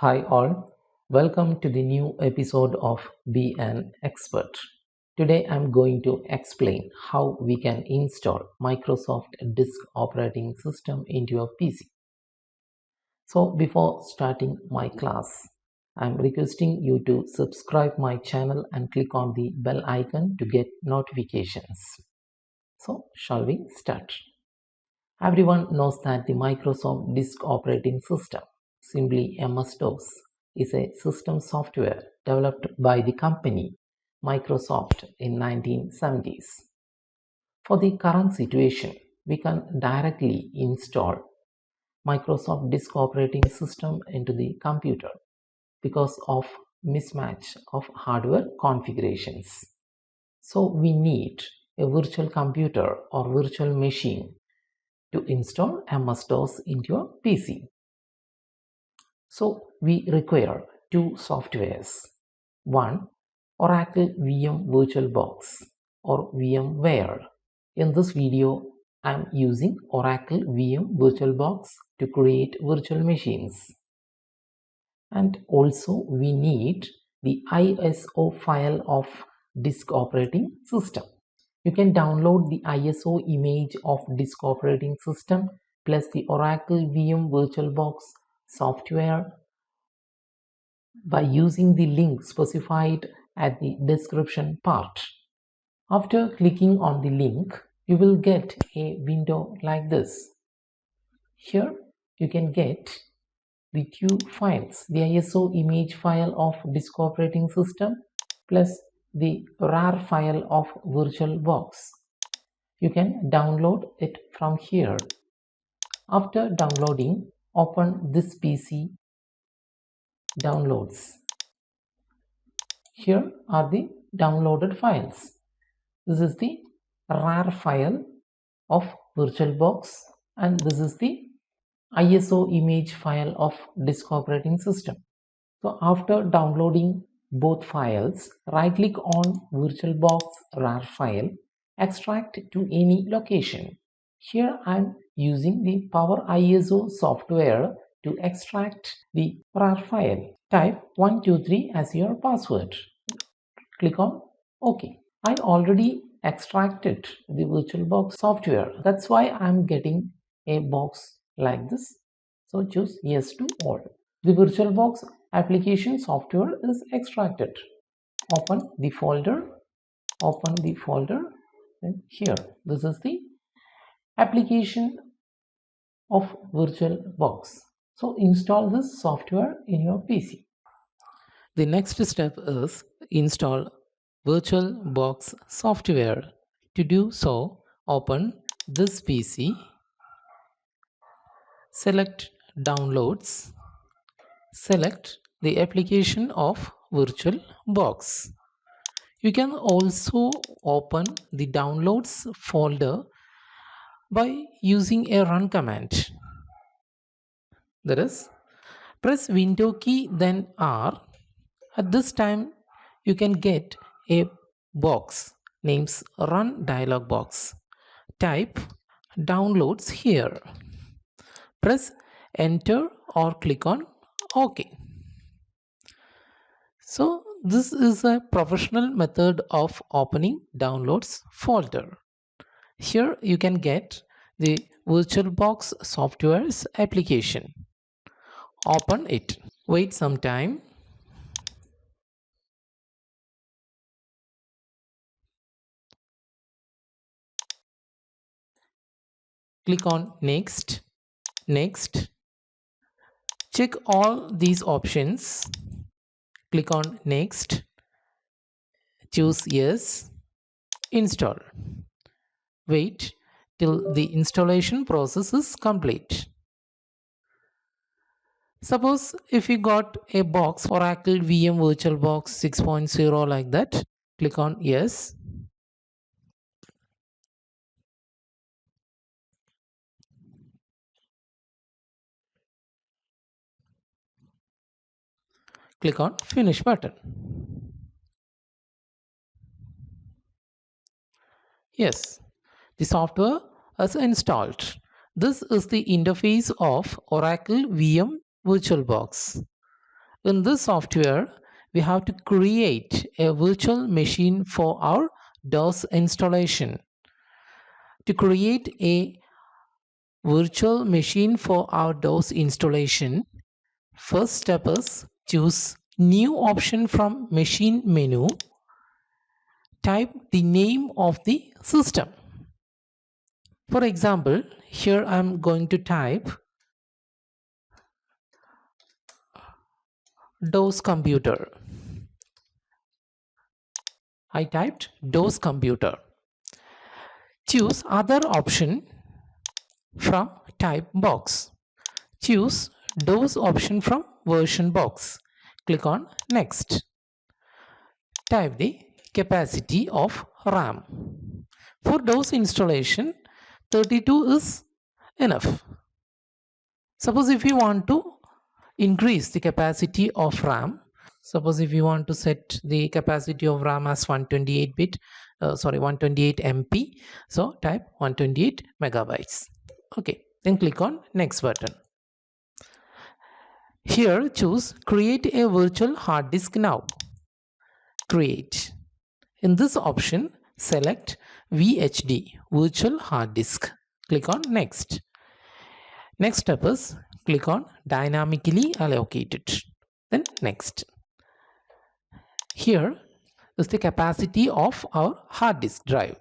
Hi all, welcome to the new episode of Be an Expert. Today I'm going to explain how we can install Microsoft Disk Operating System into your PC. So before starting my class, I'm requesting you to subscribe my channel and click on the bell icon to get notifications. So shall we start? Everyone knows that the Microsoft Disk Operating System, simply MS-DOS, is a system software developed by the company Microsoft in 1970s. For the current situation, we can directly install Microsoft Disk Operating System into the computer because of mismatch of hardware configurations. So we need a virtual computer or virtual machine to install MS-DOS into your PC. So we require two softwares. One, Oracle VM Virtualbox or VMware. In this video, I am using Oracle VM Virtualbox to create virtual machines. And also we need the ISO file of disk operating system. You can download the ISO image of disk operating system plus the Oracle VM VirtualBox software by using the link specified at the description part. After clicking on the link, you will get a window like this. Here you can get the two files, the ISO image file of disk operating system plus the RAR file of VirtualBox. You can download it from here. After downloading, open this PC downloads. Here are the downloaded files. This is the RAR file of VirtualBox and this is the ISO image file of disk operating system. So after downloading both files, right click on VirtualBox RAR file, extract to any location. Here I am using the Power ISO software to extract the RAR file. Type 123 as your password. Click on OK. I already extracted the VirtualBox software. That's why I am getting a box like this. So choose yes to all. The VirtualBox application software is extracted. Open the folder. And here this is the application of VirtualBox. So install this software in your PC. The next step is install VirtualBox software. To do so, open this PC, select Downloads, select the application of VirtualBox. You can also open the Downloads folder by using a run command. That is, press Window key then R. At this time, you can get a box named Run dialog box. Type Downloads here. Press Enter or click on OK. So this is a professional method of opening Downloads folder. Here you can get the VirtualBox software's application. Open it. Wait some time. Click on Next. Next. Check all these options. Click on Next. Choose Yes. Install. Wait till the installation process is complete. Suppose if you got a box Oracle VM VirtualBox 6.0 like that, click on Yes. Click on Finish button. Yes, the software is installed. This is the interface of Oracle VM VirtualBox. In this software, we have to create a virtual machine for our DOS installation. To create a virtual machine for our DOS installation, first step is choose New option from Machine menu. Type the name of the system. For example, here I am going to type DOS computer. I typed DOS computer. Choose other option from type box. Choose DOS option from version box. Click on next. Type the capacity of RAM. For DOS installation, 32 is enough. Suppose if you want to increase the capacity of RAM, suppose if you want to set the capacity of RAM as 128 MB, so type 128 megabytes. Okay, then click on next button. Here choose create a virtual hard disk now. Create. In this option, select VHD, virtual hard disk. Click on next. Next step is click on dynamically allocated. Then next. Here is the capacity of our hard disk drive.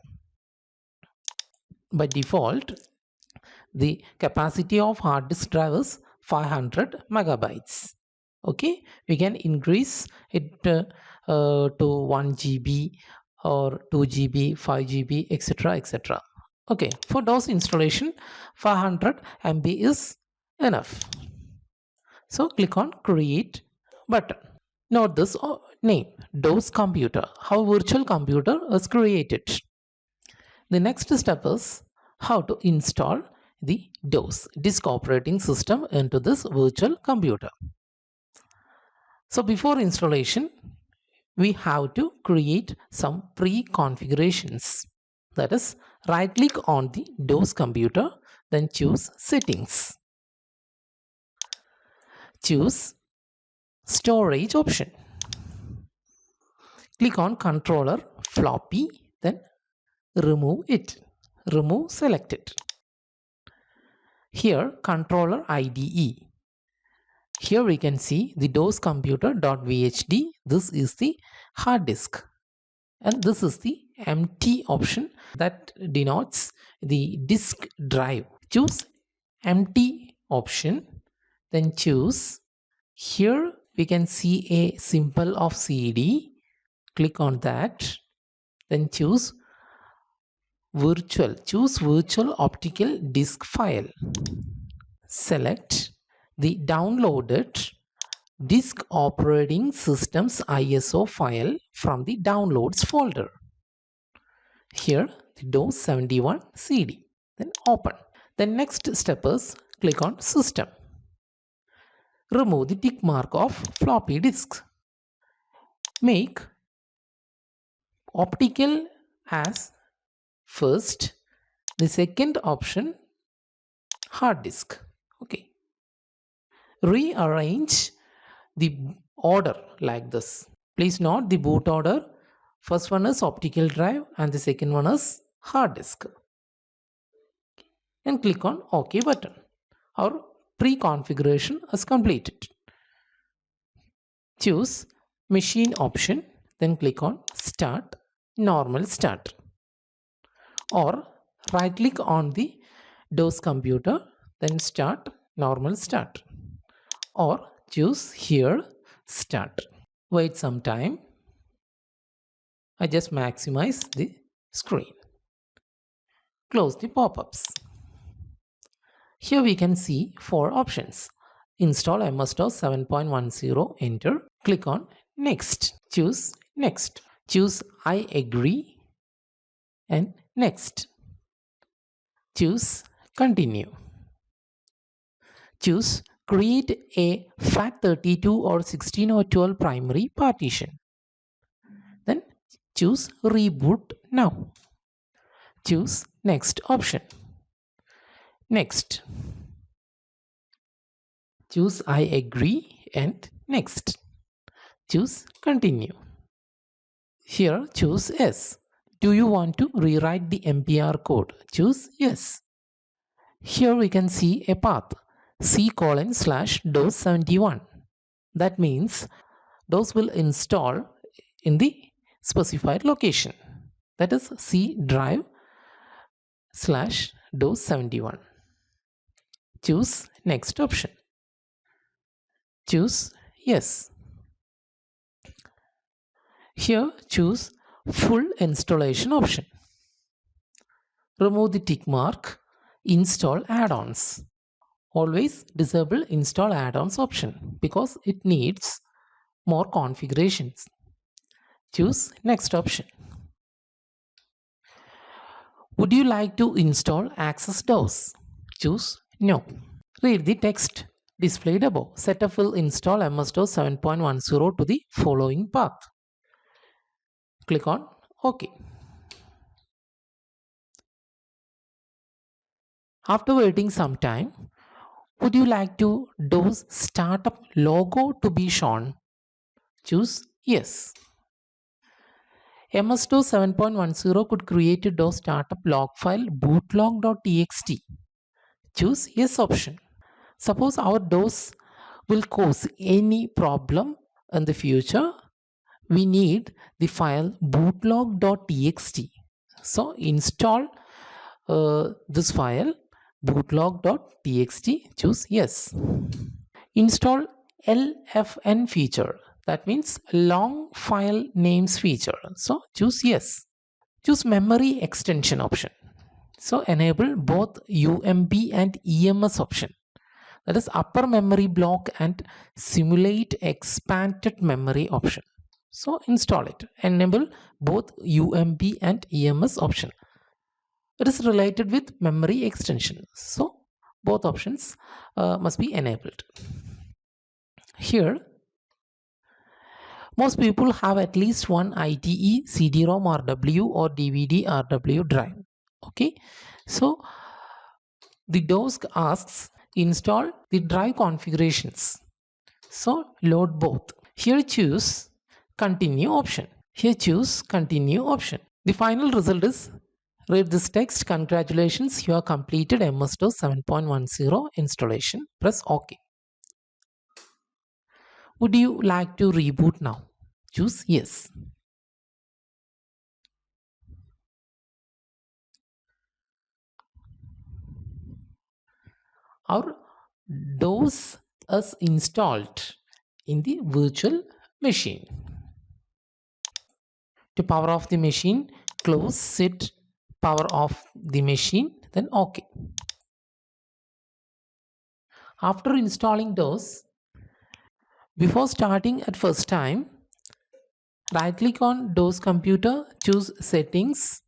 By default, the capacity of hard disk drive is 500 megabytes. Okay, we can increase it to 1 GB or 2 GB, 5 GB, etc. etc. Okay, for DOS installation, 500 MB is enough. So click on create button. Note this name, DOS computer, how virtual computer is created. The next step is how to install the DOS, disk operating system, into this virtual computer. So before installation, we have to create some pre-configurations. That is, right click on the DOS computer, then choose settings. Choose storage option. Click on controller floppy, then remove it. Remove selected. Here controller IDE. Here we can see the DOS computer.vhd. This is the hard disk, and this is the empty option that denotes the disk drive. Choose empty option, then choose. Here we can see a symbol of CD. Click on that, then choose virtual. Choose virtual optical disk file. Select the downloaded disk operating systems ISO file from the downloads folder. Here the DOS 71 CD. Then open. The next step is click on system. Remove the tick mark of floppy disks. Make optical as first, the second option hard disk. Okay. Rearrange the order like this. Please note the boot order. First one is optical drive and the second one is hard disk. And click on OK button. Our pre-configuration is completed. Choose machine option, then click on start, normal start. Or right click on the DOS computer, then start, normal start. Or choose here start. Wait some time. I just maximize the screen. Close the pop-ups. Here we can see 4 options. Install MS-DOS 7.10, enter. Click on next. Choose next. Choose I agree and next. Choose continue. Choose create a FAT32 or 16 or 12 primary partition. Then choose reboot now. Choose next option. Next. Choose I agree and next. Choose continue. Here choose yes. Do you want to rewrite the MPR code? Choose yes. Here we can see a path C:/DOS71. That means DOS will install in the specified location, that is C drive/DOS71. Choose next option. Choose yes. Here choose full installation option. Remove the tick mark. Install add-ons. Always disable install add-ons option because it needs more configurations. Choose next option. Would you like to install Access DOS? Choose no. Read the text displayed above. Setup will install MS-DOS 7.10 to the following path. Click on OK. After waiting some time, would you like to DOS startup logo to be shown? Choose yes. MS-DOS 7.10 could create a DOS startup log file bootlog.txt. Choose yes option. Suppose our DOS will cause any problem in the future, we need the file bootlog.txt. So install this file bootlog.txt. Choose yes. Install LFN feature, that means long file names feature. So choose yes. Choose memory extension option. So enable both UMB and EMS option, that is upper memory block and simulate expanded memory option. So install it. Enable both UMB and EMS option. It is related with memory extension. So both options must be enabled. Here, most people have at least one ITE CD-ROM RW or DVD RW drive. Okay, so the DOS asks install the drive configurations. So load both. Here choose continue option. Here choose continue option. The final result is read this text. Congratulations, you have completed MS-DOS 7.10 installation. Press OK. Would you like to reboot now? Choose yes. Our DOS is installed in the virtual machine. To power off the machine, close, set, power off the machine, then OK. After installing DOS, before starting at first time, right click on DOS computer, choose settings,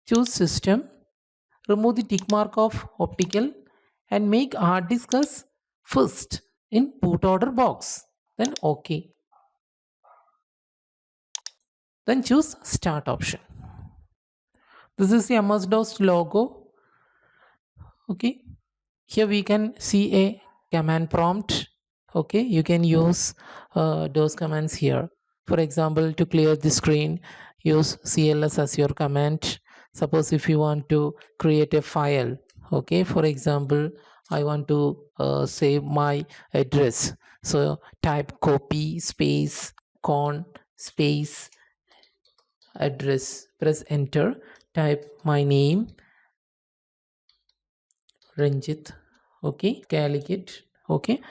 choose system, remove the tick mark of optical and make hard disk as first in boot order box, then OK. Then choose start option. This is the MS-DOS logo. Okay, here we can see a command prompt. Okay, you can use DOS commands here. For example, to clear the screen, use CLS as your command. Suppose if you want to create a file, okay, for example, I want to save my address, so type copy space con space address, press enter, type my name Ranjit, okay, Calicut, okay.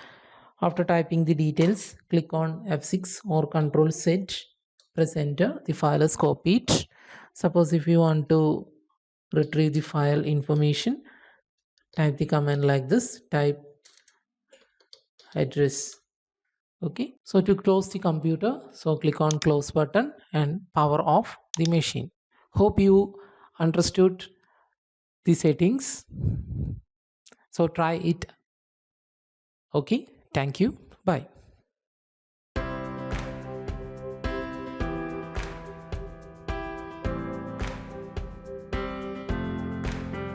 After typing the details, click on F6 or Control Z, press enter. The file is copied. Suppose if you want to retrieve the file information, type the command like this, type address. Okay, so to close the computer, so click on close button and power off the machine. Hope you understood the settings. So try it. Okay, thank you. Bye.